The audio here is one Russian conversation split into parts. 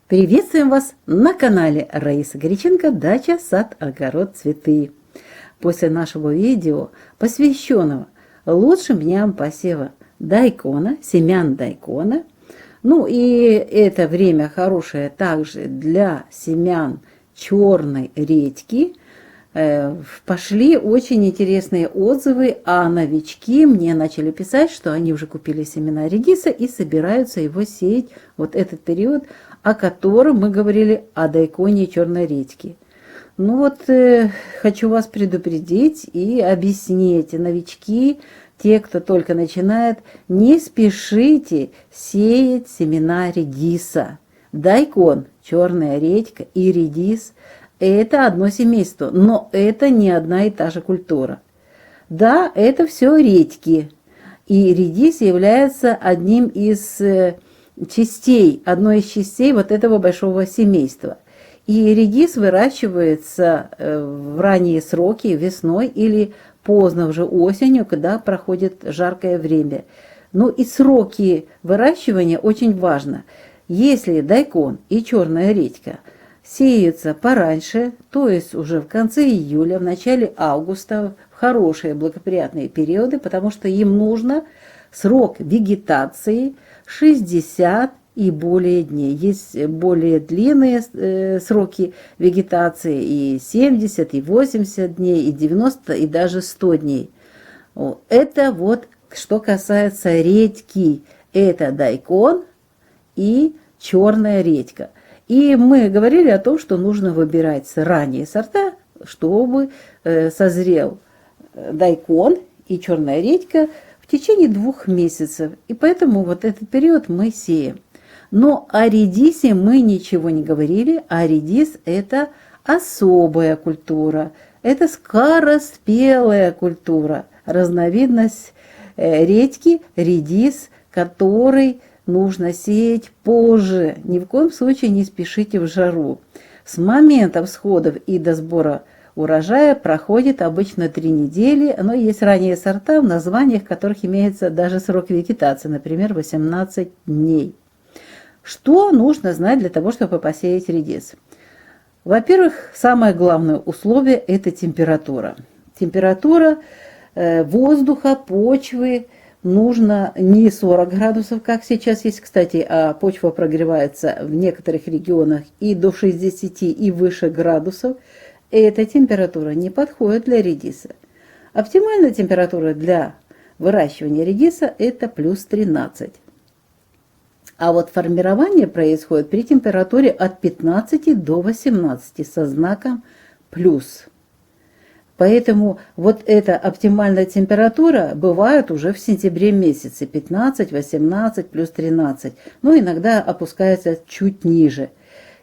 Приветствуем вас на канале Раиса Горяченко «Дача, сад, огород, цветы». После нашего видео, посвященного лучшим дням посева дайкона, семян дайкона, и это время хорошее также для семян черной редьки, пошли очень интересные отзывы, а новички мне начали писать, что они уже купили семена редиса и собираются его сеять вот этот период, о котором мы говорили о дайконе черной редьки. Хочу вас предупредить и объяснить, новички, те, кто только начинает, не спешите сеять семена редиса. Дайкон, черная редька и редис – это одно семейство, но это не одна и та же культура. Да, это все редьки, и редис является одной из частей вот этого большого семейства. И редис выращивается в ранние сроки, весной или поздно уже осенью, когда проходит жаркое время. И сроки выращивания очень важно. Если дайкон и черная редька сеются пораньше, то есть уже в конце июля, в начале августа, в хорошие благоприятные периоды, потому что им нужно срок вегетации 60 и более дней. Есть более длинные сроки вегетации, и 70, и 80 дней, и 90, и даже 100 дней. Это что касается редьки. Это дайкон и черная редька. И мы говорили о том, что нужно выбирать ранние сорта, чтобы созрел дайкон и черная редька в течение 2 месяцев. И поэтому этот период мы сеем. Но о редисе мы ничего не говорили, а редис – это особая культура, это скороспелая культура, разновидность редьки, редис, который нужно сеять позже. Ни в коем случае не спешите в жару. С момента всходов и до сбора урожая проходит обычно 3 недели, но есть ранние сорта, в названиях которых имеется даже срок вегетации, например, 18 дней. Что нужно знать для того, чтобы посеять редис? Во-первых, самое главное условие – это температура. Температура воздуха, почвы нужно не 40 градусов, как сейчас есть, кстати, а почва прогревается в некоторых регионах и до 60 и выше градусов. Эта температура не подходит для редиса. Оптимальная температура для выращивания редиса – это плюс 13. А формирование происходит при температуре от 15 до 18 со знаком плюс. Поэтому эта оптимальная температура бывает уже в сентябре месяце, 15, 18, плюс 13. Иногда опускается чуть ниже.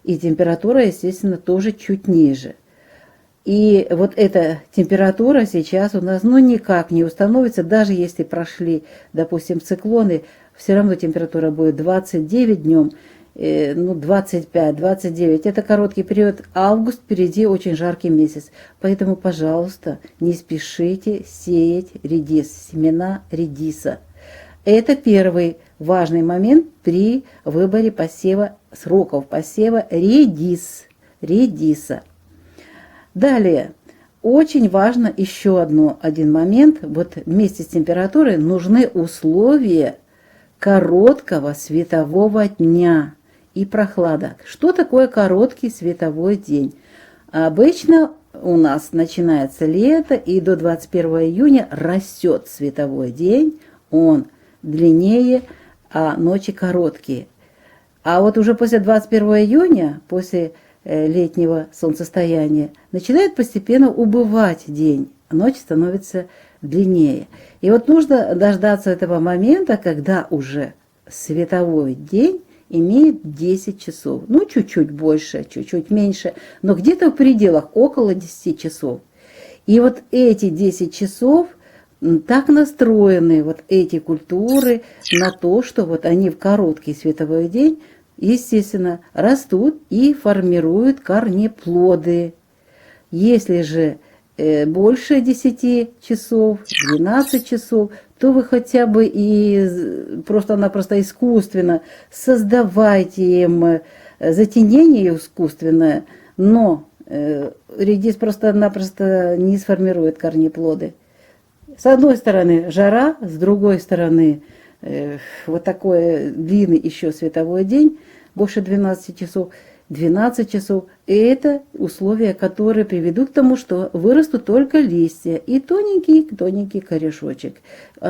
И температура, естественно, тоже чуть ниже. И эта температура сейчас у нас никак не установится, даже если прошли, допустим, циклоны, все равно температура будет 29 днем, 25, 29. Это короткий период. Август впереди очень жаркий месяц. Поэтому, пожалуйста, не спешите сеять редис, семена редиса. Это первый важный момент при выборе сроков посева редиса. Далее, очень важно еще один момент. Вместе с температурой нужны условия короткого светового дня и прохлада. Что такое короткий световой день? Обычно у нас начинается лето, и до 21 июня растет световой день, он длиннее, а ночи короткие. А уже после 21 июня, после летнего солнцестояния, начинает постепенно убывать день, ночь становится длиннее. И нужно дождаться этого момента, когда уже световой день имеет 10 часов. Чуть-чуть больше, чуть-чуть меньше, но где-то в пределах около 10 часов. И эти 10 часов так настроены эти культуры на то, что они в короткий световой день, естественно, растут и формируют корнеплоды. Если же больше 10 часов, 12 часов, то вы хотя бы и просто-напросто искусственно создавайте им затенение искусственное, но редис просто-напросто не сформирует корнеплоды. С одной стороны жара, с другой стороны вот такой длинный еще световой день, больше 12 часов. 12 часов – это условия, которые приведут к тому, что вырастут только листья и тоненький корешочек.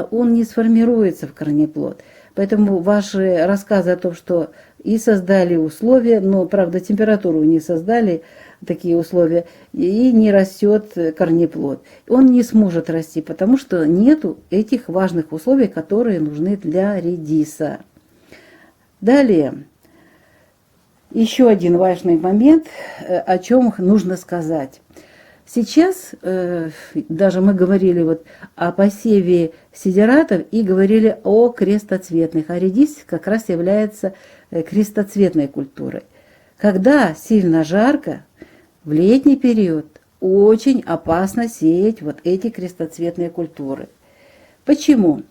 Он не сформируется в корнеплод. Поэтому ваши рассказы о том, что и создали условия, но, правда, температуру не создали, такие условия, и не растет корнеплод. Он не сможет расти, потому что нету этих важных условий, которые нужны для редиса. Далее. Еще один важный момент, о чем нужно сказать. Сейчас даже мы говорили вот о посеве сидератов и говорили о крестоцветных, а редис как раз является крестоцветной культурой. Когда сильно жарко, в летний период очень опасно сеять вот эти крестоцветные культуры. Почему?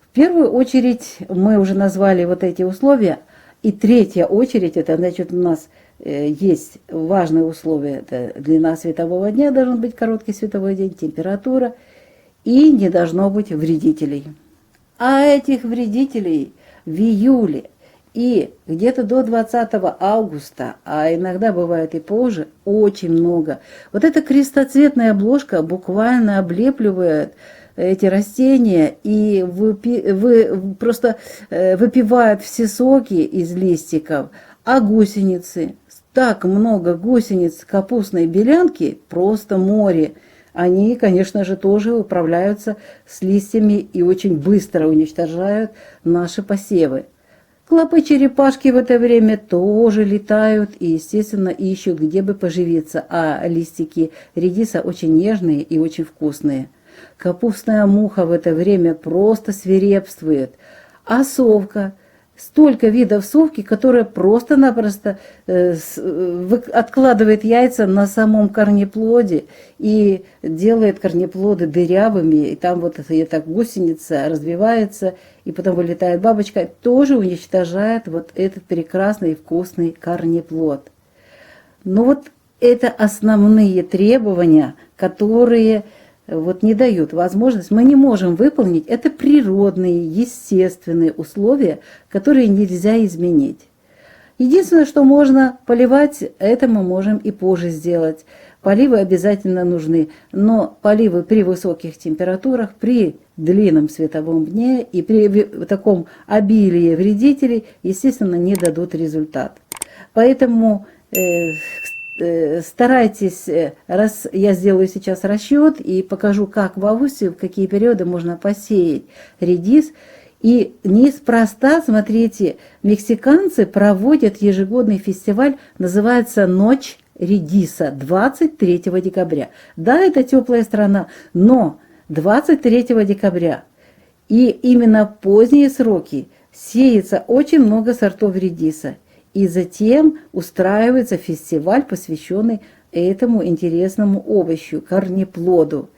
В первую очередь мы уже назвали вот эти условия. И третья очередь, это значит у нас есть важные условия, это длина светового дня, должен быть короткий световой день, температура, и не должно быть вредителей. А этих вредителей в июле и где-то до 20 августа, а иногда бывает и позже, очень много. Вот эта крестоцветная обложка буквально облепливает эти растения и просто выпивают все соки из листиков, а гусеницы, так много гусениц капустной белянки, просто море. Они, конечно же, тоже управляются с листьями и очень быстро уничтожают наши посевы. Клопы-черепашки в это время тоже летают и, естественно, ищут, где бы поживиться, а листики редиса очень нежные и очень вкусные. Капустная муха в это время просто свирепствует. А совка, столько видов совки, которая просто-напросто откладывает яйца на самом корнеплоде и делает корнеплоды дырявыми. И там вот эта гусеница развивается, и потом вылетает бабочка, тоже уничтожает вот этот прекрасный и вкусный корнеплод. Но вот это основные требования, которые вот не дают возможность, мы не можем выполнить, это природные, естественные условия, которые нельзя изменить. Единственное, что можно поливать, это мы можем и позже сделать. Поливы обязательно нужны, но поливы при высоких температурах, при длинном световом дне и при таком обилии вредителей, естественно, не дадут результат. Поэтому старайтесь, раз я сделаю сейчас расчет и покажу, как в августе, в какие периоды можно посеять редис. И неспроста, смотрите, мексиканцы проводят ежегодный фестиваль, называется «Ночь редиса», 23 декабря. Да, это теплая страна, но 23 декабря и именно в поздние сроки сеется очень много сортов редиса. И затем устраивается фестиваль, посвященный этому интересному овощу, корнеплоду.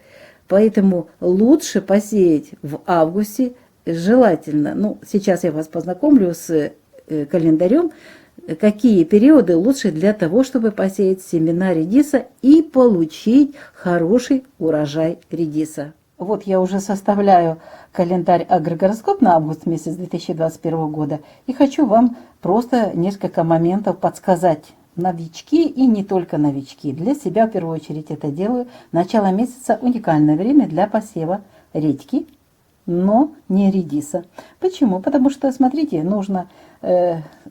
Поэтому лучше посеять в августе, желательно. Ну, сейчас я вас познакомлю с календарем, какие периоды лучше для того, чтобы посеять семена редиса и получить хороший урожай редиса. Вот я уже составляю календарь агрогороскоп на август месяц 2021 года и хочу вам просто несколько моментов подсказать. Новички и не только новички. Для себя в первую очередь это делаю. Начало месяца – уникальное время для посева редьки, но не редиса. Почему? Потому что, смотрите, нужно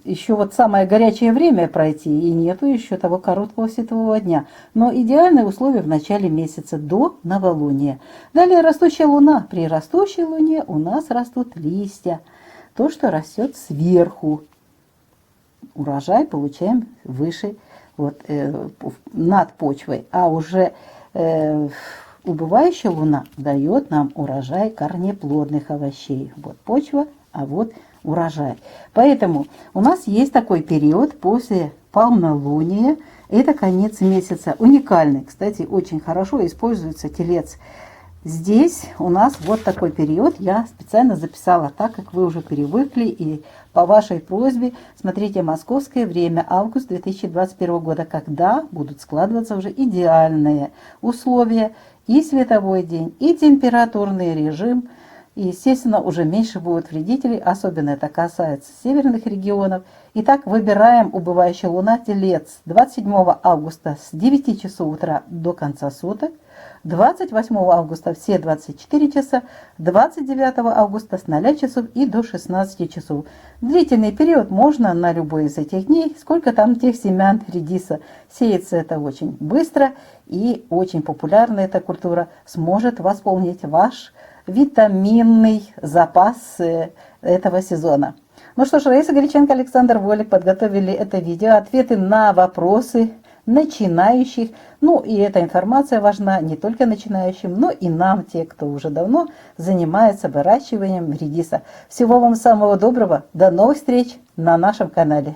еще вот самое горячее время пройти, и нету еще того короткого светового дня. Но идеальные условия в начале месяца, до новолуния. Далее растущая луна. При растущей луне у нас растут листья. То, что растет сверху. Урожай получаем выше, вот, над почвой. А уже убывающая луна дает нам урожай корнеплодных овощей. Вот почва, а вот урожай. Поэтому у нас есть такой период после полнолуния. Это конец месяца. Уникальный. Кстати, очень хорошо используется телец Здесь у нас вот такой период. Я специально записала так, как вы уже привыкли. И по вашей просьбе смотрите московское время, август 2021 года, когда будут складываться уже идеальные условия. И световой день, и температурный режим. И, естественно, уже меньше будет вредителей. Особенно это касается северных регионов. Итак, выбираем убывающая луна Телец 27 августа с 9 часов утра до конца суток. 28 августа все 24 часа, 29 августа с 0 часов и до 16 часов. Длительный период можно на любой из этих дней, сколько там тех семян редиса. Сеется это очень быстро и очень популярна эта культура, сможет восполнить ваш витаминный запас этого сезона. Ну что ж, Раиса Горяченко, Александр Волик подготовили это видео, ответы на вопросы начинающих. Ну и эта информация важна не только начинающим, но и нам, те, кто уже давно занимается выращиванием редиса. Всего вам самого доброго, до новых встреч на нашем канале.